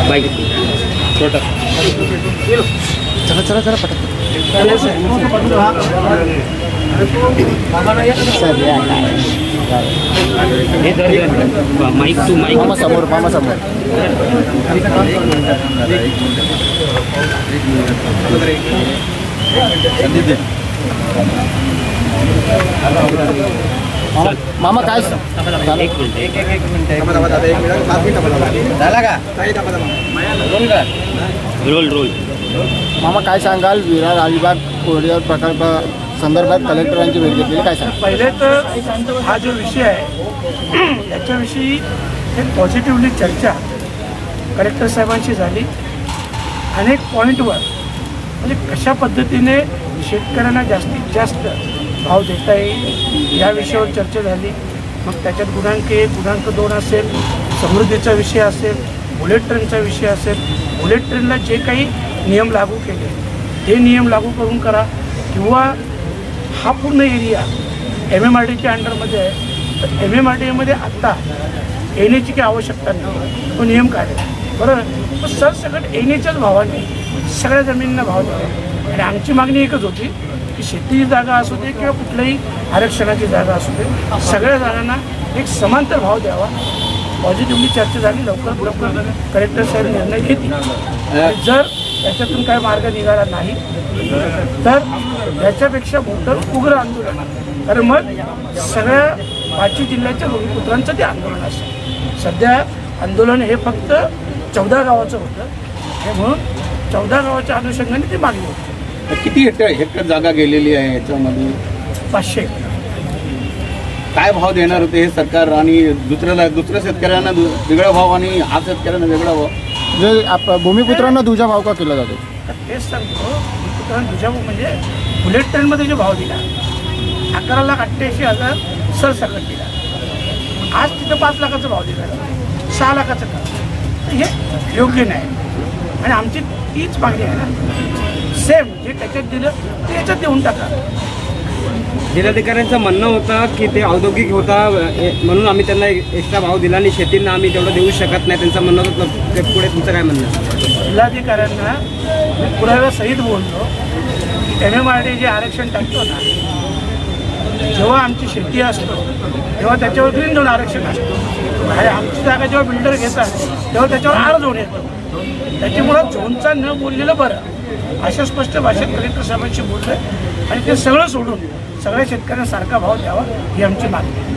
Bike छोटा चला चला चला पटकन माईक टू माईक मामा समोर मामा काय एक मिनिट झाला का रोल मामा काय सांगाल विरार अलिबाग कॉरिडॉर प्रकल्प संदर्भात कलेक्टरांची भेट घेतलेली काय सांगाल? पहिले तर हा जो विषय आहे याच्याविषयी एक पॉझिटिव्हली चर्चा कलेक्टर साहेबांशी झाली. अनेक पॉईंटवर म्हणजे कशा पद्धतीने शेतकऱ्यांना जास्तीत जास्त भाव देता येईल या विषयावर चर्चा झाली. मग त्याच्यात गुणांक 1 गुणांक 2 असेल, समृद्धीचा विषय असेल, बुलेट ट्रेनचा विषय असेल. बुलेट ट्रेनला जे काही नियम लागू केले ते नियम लागू करून करा किंवा हा पूर्ण एरिया MMRDच्या अंडरमध्ये आहे तर MMRDमध्ये आत्ता येण्याची काही आवश्यकता नाही. तो नियम काढला बरोबर. पण सरसकट येण्याच्याच भावाने सगळ्या जमिनींना भाव द्यावा. आणि आमची मागणी एकच होती की शेतीची जागा असू दे किंवा कुठल्याही आरक्षणाची जागा असू दे सगळ्या जागांना एक समांतर भाव द्यावा. पॉझिटिव्हली चर्चा झाली. लवकर कलेक्टर साहेब निर्णय घेतील. आणि जर याच्यातून काय मार्ग निघाला नाही तर याच्यापेक्षा मोठं उग्र आंदोलन. कारण मग सगळ्या 5 जिल्ह्याच्या भूमिपुत्रांचं ते आंदोलन असेल. सध्या आंदोलन हे फक्त 14 गावाचं होतं हे म्हणून 14 गावाच्या अनुषंगाने ती मागणी होती. किती हेक्टर जागा गेलेली आहे याच्यामध्ये? 500. काय भाव देणार होते हे सरकार आणि दुसऱ्या शेतकऱ्यांना वेगळा भाव आणि हा शेतकऱ्यांना वेगळा भाव? जे भूमिपुत्रांना दुजा भाव का केला जातो? तेच सांगतो भूमिपुत्रांना दुजा म्हणजे बुलेट ट्रेनमध्ये जो भाव दिला 11,88,000 सरसकट दिला. आज तिथं 5 लाखाचा भाव दिला 6 लाखाचं का हे योग्य नाही. आणि आमची तीच मागणी आहे ना सेम जे त्याच्यात दिलं ते याच्यात देऊन टाका. जिल्हाधिकाऱ्यांचं म्हणणं होतं की ते औद्योगिक होता म्हणून आम्ही त्यांना एक्स्ट्रा भाव दिला आणि शेतींना आम्ही तेवढं देऊ शकत नाही त्यांचं म्हणणं होतं. ते पुढे तुमचं काय म्हणणं? जिल्हाधिकाऱ्यांना मी पुराव्यासहित बोललो MMRD जे आरक्षण टाकतो ना जेव्हा आमची शेती असतो तेव्हा त्याच्यावर ग्रीन झोन आरक्षण असतो आणि आमची जागा जेव्हा बिल्डर घेतात तेव्हा त्याच्यावर आर झोन येतो. त्याच्यामुळं झोनचा न बोललेलं बरं अशा स्पष्ट भाषेत कलेक्टर साहेबांशी बोललं आहे. आणि ते सगळं सोडून सगळ्या शेतकऱ्यांना सारखा भाव द्यावा ही आमची मागणी आहे.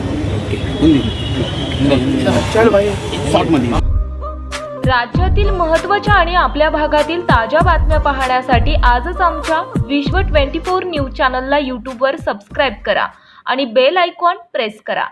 चल भाई शॉर्टमध्ये. राज्यातील महत्त्वाच्या आणि आपल्या भागातील ताज्या बातम्या पाहण्यासाठी आजच आमच्या विश्व 24 न्यूज चॅनलला यूट्यूबवर सबस्क्राईब करा आणि बेल आयकॉन प्रेस करा.